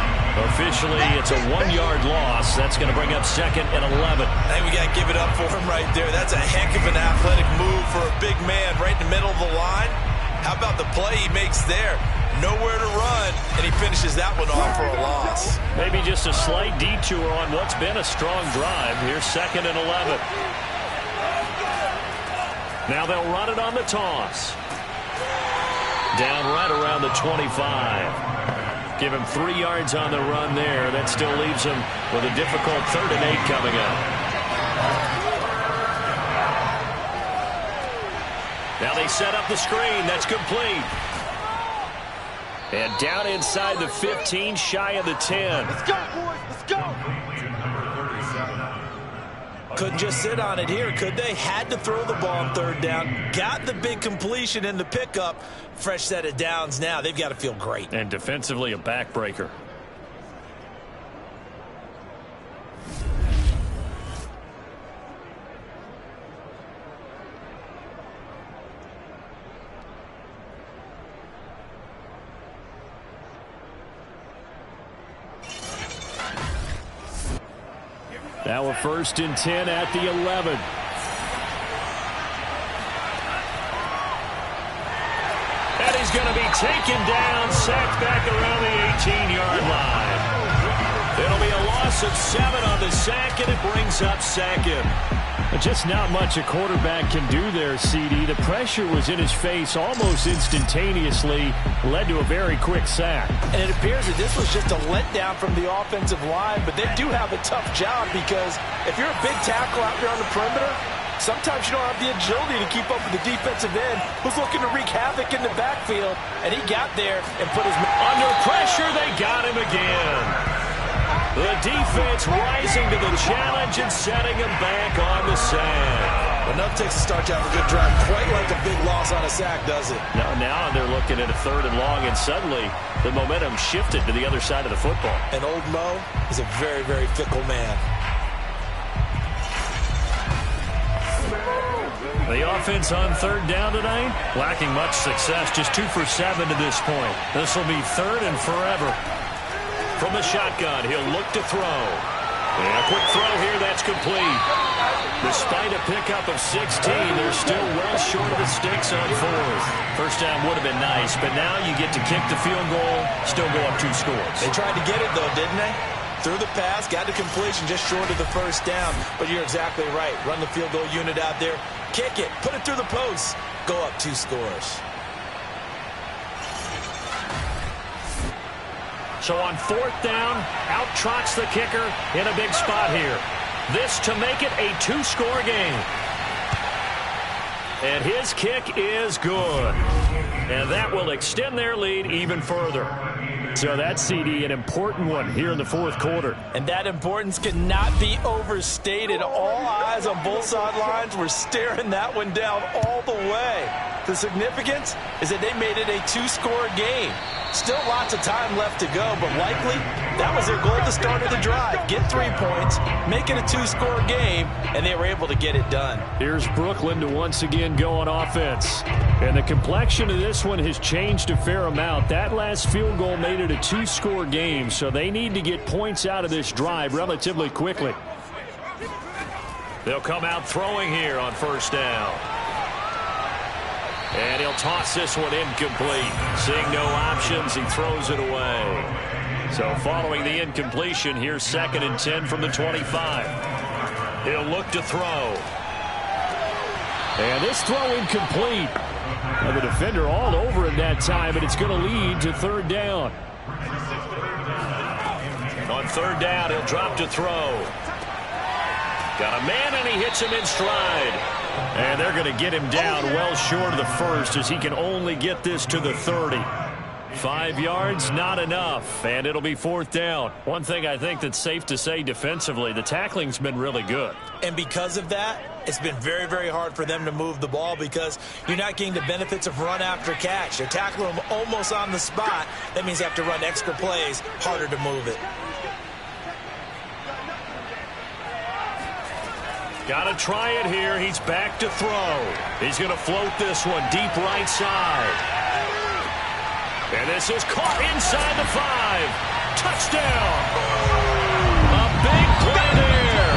Officially, it's a 1-yard loss. That's going to bring up 2nd and 11. I think we got to give it up for him right there. That's a heck of an athletic move for a big man right in the middle of the line. How about the play he makes there? Nowhere to run, and he finishes that one off for a loss. Maybe just a slight detour on what's been a strong drive. Here's 2nd and 11. Now they'll run it on the toss. Down right around the 25. Give him 3 yards on the run there. That still leaves him with a difficult 3rd and 8 coming up. Now they set up the screen. That's complete. And down inside the 15, shy of the 10. Let's go, boys. Let's go. Couldn't just sit on it here, could they? Had to throw the ball on 3rd down. Got the big completion in the pickup. Fresh set of downs now. They've got to feel great. And defensively, a backbreaker. Now a 1st and 10 at the 11. And he's going to be taken down, sacked back around the 18-yard line. It'll be a loss of 7 on the sack, and it brings up 2nd. Just not much a quarterback can do there, CD. The pressure was in his face almost instantaneously, led to a very quick sack. And it appears that this was just a letdown from the offensive line, but they do have a tough job, because if you're a big tackle out there on the perimeter, sometimes you don't have the agility to keep up with the defensive end who's looking to wreak havoc in the backfield, and he got there and put his... Under pressure, they got him again. The defense rising to the challenge and setting him back on the sack. Well, nothing takes a start to have a good drive quite like a big loss on a sack, does it? Now they're looking at a 3rd and long, and suddenly the momentum shifted to the other side of the football. And old Mo is a very, very fickle man. The offense on 3rd down tonight, lacking much success, just 2 for 7 to this point. This will be 3rd and forever. From the shotgun, he'll look to throw. And a quick throw here, that's complete. Despite a pickup of 16, they're still well short of the sticks on fourth. First down would have been nice, but now you get to kick the field goal, still go up 2 scores. They tried to get it, though, didn't they? Threw the pass, got to completion just short of the first down. But you're exactly right. Run the field goal unit out there. Kick it. Put it through the post. Go up 2 scores. So on fourth down, out trots the kicker in a big spot here. This to make it a 2-score game. And his kick is good. And that will extend their lead even further. So that's, CD, an important one here in the fourth quarter. And that importance cannot be overstated. All eyes on both sidelines were staring that one down all the way. The significance is that they made it a 2-score game. Still lots of time left to go, but likely that was their goal at the start of the drive. Get 3 points, make it a 2-score game, and they were able to get it done. Here's Brooklyn to once again go on offense. And the complexion of this one has changed a fair amount. That last field goal made it a 2-score game, so they need to get points out of this drive relatively quickly. They'll come out throwing here on first down. And he'll toss this one incomplete. Seeing no options, he throws it away. So following the incompletion, here's 2nd and 10 from the 25. He'll look to throw. And this throw incomplete. And the defender all over him that time, and it's going to lead to 3rd down. On 3rd down, he'll drop to throw. Got a man, and he hits him in stride. And they're going to get him down well short of the first as he can only get this to the 30. 5 yards, not enough, and it'll be 4th down. One thing I think that's safe to say defensively, the tackling's been really good. And because of that, it's been very, very hard for them to move the ball because you're not getting the benefits of run after catch. They're tackling them almost on the spot. That means you have to run extra plays, harder to move it. Got to try it here. He's back to throw. He's going to float this one deep right side. And this is caught inside the 5. Touchdown. A big play there.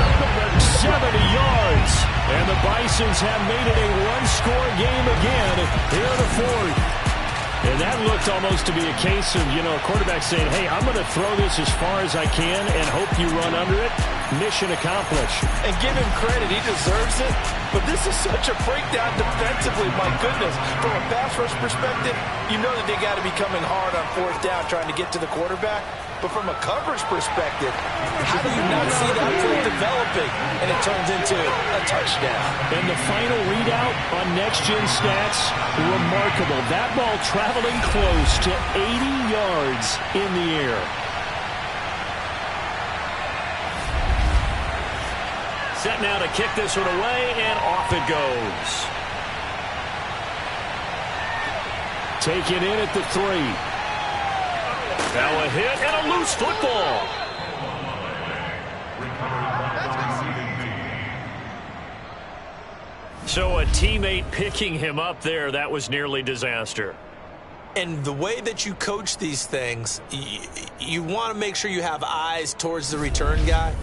70 yards. And the Bisons have made it a 1-score game again here in the 4th. And that looked almost to be a case of, a quarterback saying, hey, I'm going to throw this as far as I can and hope you run under it. Mission accomplished. And give him credit. He deserves it. But this is such a breakdown defensively. My goodness. From a pass rush perspective, you know that they got to be coming hard on 4th down trying to get to the quarterback. But from a coverage perspective, how do you not see that play developing? And it turns into a touchdown. And the final readout on next-gen stats, remarkable. That ball traveling close to 80 yards in the air. Set now to kick this one away, and off it goes. Taken in at the 3. Now a hit and a loose football. So a teammate picking him up there, that was nearly disaster. And the way that you coach these things, you want to make sure you have eyes towards the return guy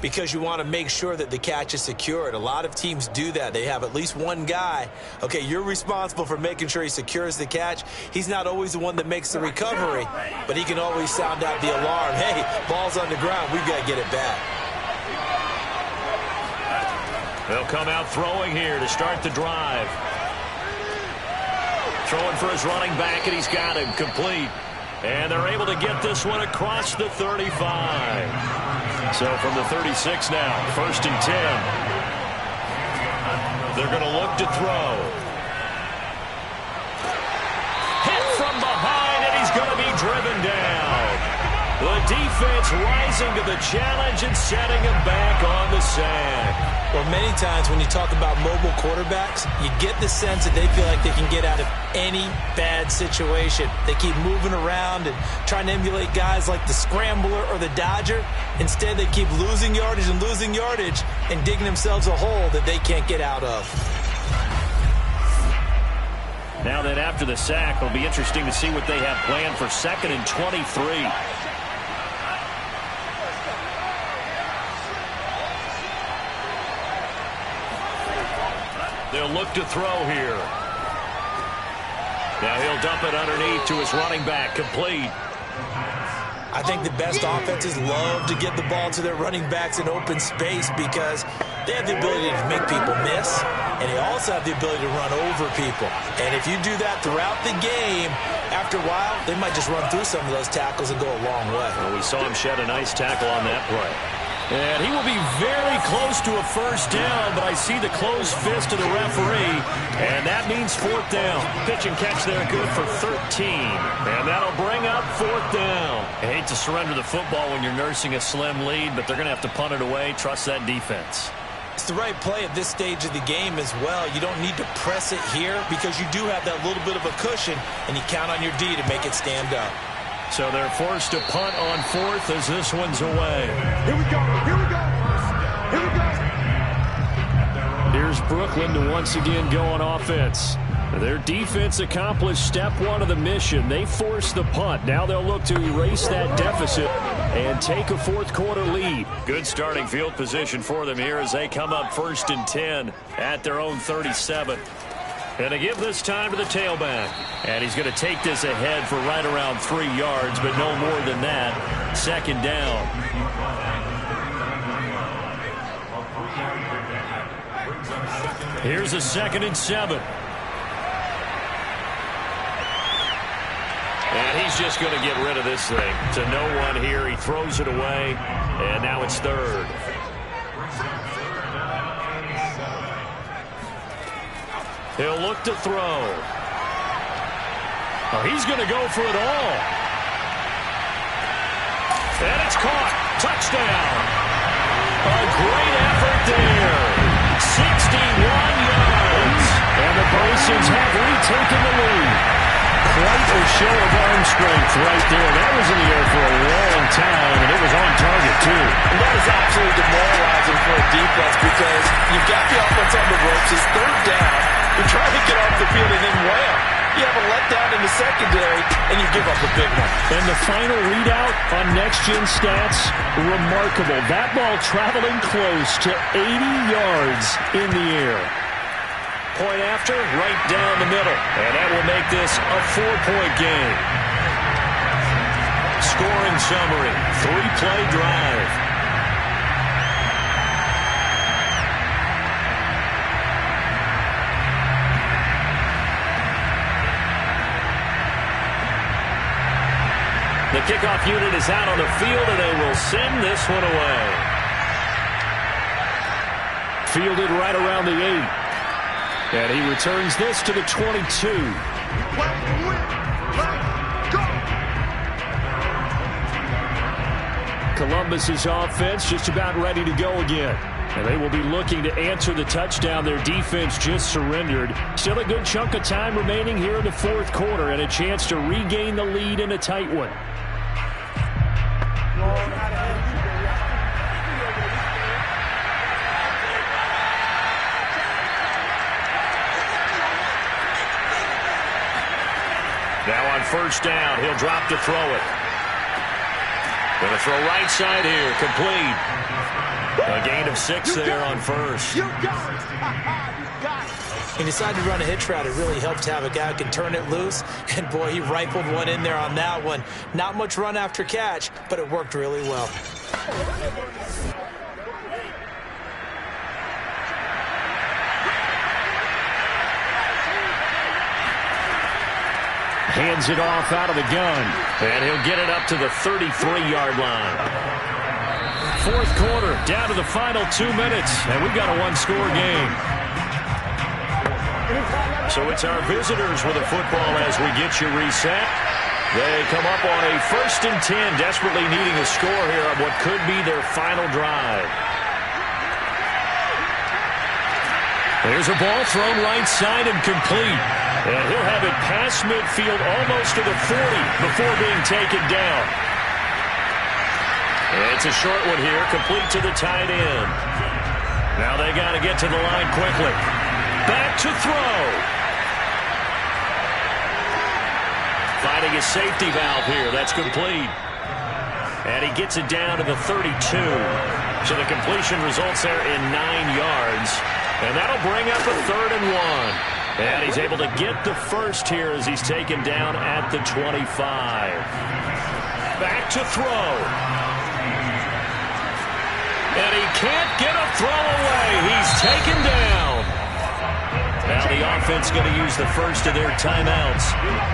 because you want to make sure that the catch is secured. A lot of teams do that. They have at least one guy. Okay, you're responsible for making sure he secures the catch. He's not always the one that makes the recovery, but he can always sound out the alarm. Hey, ball's on the ground. We've got to get it back. They'll come out throwing here to start the drive. Throwing for his running back, and he's got him complete. And they're able to get this one across the 35. So from the 36 now, 1st and 10. They're going to look to throw. Hit from behind, and he's going to be driven down. The defense rising to the challenge and setting him back on the sack. Well, many times when you talk about mobile quarterbacks, you get the sense that they feel like they can get out of any bad situation. They keep moving around and trying to emulate guys like the Scrambler or the Dodger. Instead, they keep losing yardage and digging themselves a hole that they can't get out of. Now then, after the sack, it'll be interesting to see what they have planned for 2nd and 23. He'll look to throw here. Now he'll dump it underneath to his running back. Complete. I think the best offenses love to get the ball to their running backs in open space because they have the ability to make people miss, and they also have the ability to run over people. And if you do that throughout the game, after a while, they might just run through some of those tackles and go a long way. Well, we saw him shed a nice tackle on that play. And he will be very close to a first down, but I see the closed fist of the referee, and that means fourth down. Pitch and catch there, good for 13. And that'll bring up fourth down. I hate to surrender the football when you're nursing a slim lead, but they're going to have to punt it away. Trust that defense. It's the right play at this stage of the game as well. You don't need to press it here because you do have that little bit of a cushion, and you count on your D to make it stand up. So they're forced to punt on fourth as this one's away. Here we go. Here we go. Here we go. Here's Brooklyn to once again go on offense. Their defense accomplished step one of the mission. They forced the punt. Now they'll look to erase that deficit and take a fourth quarter lead. Good starting field position for them here as they come up 1st and 10 at their own 37. And to give this time to the tailback. And he's going to take this ahead for right around 3 yards, but no more than that. Second down. Here's a 2nd and 7. And he's just going to get rid of this thing. To no one here. He throws it away. And now it's 3rd. He'll look to throw. Oh, he's going to go for it all. And it's caught. Touchdown. A great effort there. 61 yards. And the Bisons have retaken the lead. Quite a show of arm strength right there. That was in the air for a long time, and it was on target, too. And that is absolutely demoralizing for a defense because you've got the offense on the ropes. It's 3rd down. You're trying to get off the field, and then wham! You have a letdown in the secondary, and you give up a big one. And the final readout on next-gen stats, remarkable. That ball traveling close to 80 yards in the air. Point after, right down the middle. And that will make this a 4-point game. Scoring summary, 3-play drive. The kickoff unit is out on the field, and they will send this one away. Fielded right around the 8. And he returns this to the 22. Columbus's offense just about ready to go again. And they will be looking to answer the touchdown their defense just surrendered. Still a good chunk of time remaining here in the 4th quarter and a chance to regain the lead in a tight one. Now on 1st down, he'll drop to throw it. Going to throw right side here, complete. A gain of 6 there on 1st. You got it. You got it. He decided to run a hitch route. It really helped to have a guy who can turn it loose. And, boy, he rifled one in there on that one. Not much run after catch, but it worked really well. Hands it off out of the gun. And he'll get it up to the 33-yard line. 4th quarter, down to the final 2 minutes, and we've got a 1-score game. So it's our visitors with the football as we get you reset. They come up on a 1st and 10, desperately needing a score here on what could be their final drive. There's a ball thrown right side and complete. And he'll have it past midfield almost to the 40 before being taken down. And it's a short one here, complete to the tight end. Now they got to get to the line quickly. Back to throw. Finding a safety valve here. That's complete. And he gets it down to the 32. So the completion results there in 9 yards. And that'll bring up a 3rd and 1. And he's able to get the first here as he's taken down at the 25. Back to throw. And he can't get a throw away. He's taken down. Now the offense going to use the first of their timeouts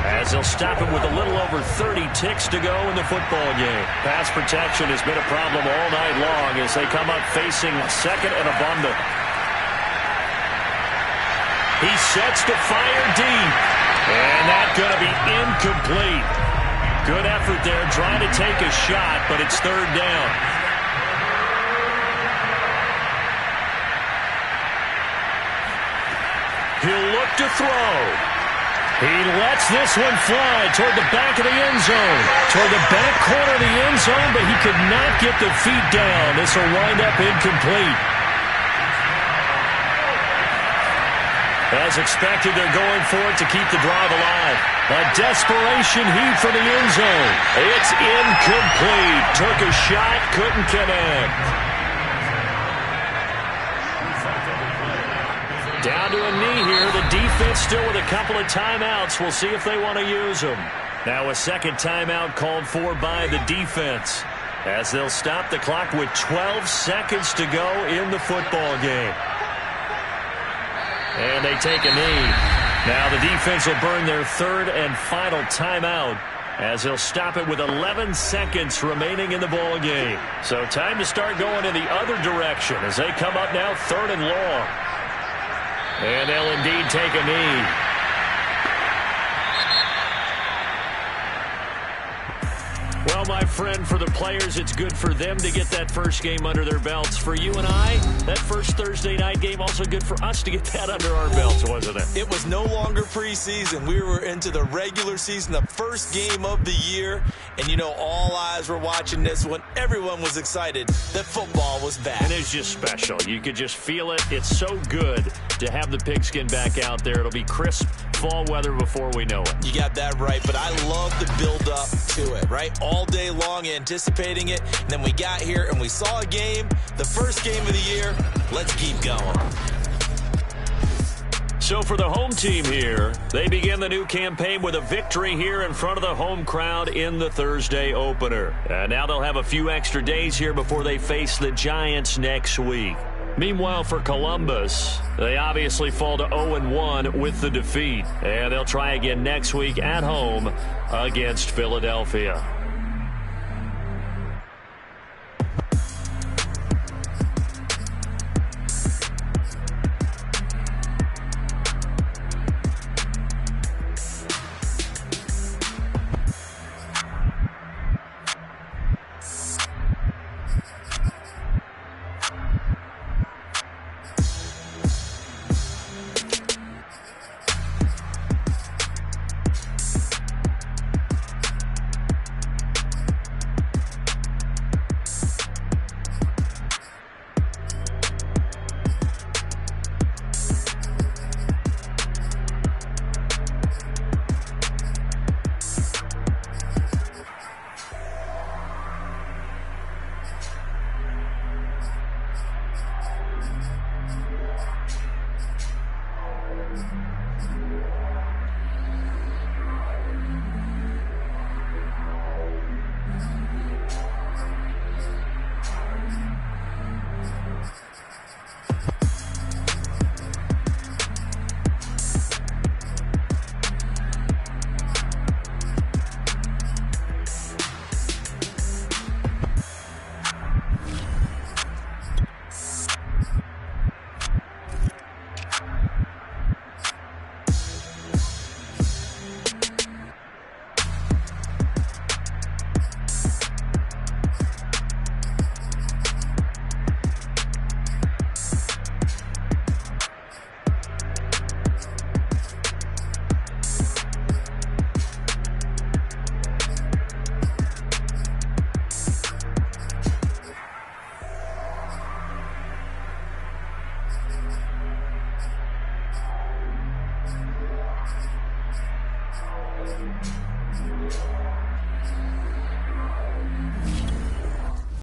as they'll stop it with a little over 30 ticks to go in the football game. Pass protection has been a problem all night long as they come up facing 2nd and abundant. He sets to fire deep. And that's going to be incomplete. Good effort there trying to take a shot, but it's 3rd down. He'll look to throw. He lets this one fly toward the back of the end zone. Toward the back corner of the end zone, but he could not get the feet down. This will wind up incomplete. As expected, they're going for it to keep the drive alive. A desperation heave for the end zone. It's incomplete. Took a shot, couldn't connect. Down to a knee here. The defense still with a couple of timeouts. We'll see if they want to use them. Now a 2nd timeout called for by the defense as they'll stop the clock with 12 seconds to go in the football game. And they take a knee. Now the defense will burn their 3rd and final timeout as they'll stop it with 11 seconds remaining in the ball game. So time to start going in the other direction as they come up now 3rd and long. And they'll indeed take a knee. Well, my friend, for the players, it's good for them to get that first game under their belts. For you and I, that first Thursday night game, also good for us to get that under our belts, wasn't it? It was no longer preseason. We were into the regular season, the first game of the year. And, you know, all eyes were watching this one. Everyone was excited that football was back. And it's just special. You could just feel it. It's so good to have the pigskin back out there. It'll be crisp fall weather before we know it. You got that right, but I love the build-up to it, right? All day long anticipating it, and then we got here and we saw a game, the first game of the year. Let's keep going. So for the home team here, they begin the new campaign with a victory here in front of the home crowd in the Thursday opener. And now they'll have a few extra days here before they face the Giants next week. Meanwhile, for Columbus, they obviously fall to 0-1 with the defeat. And they'll try again next week at home against Philadelphia.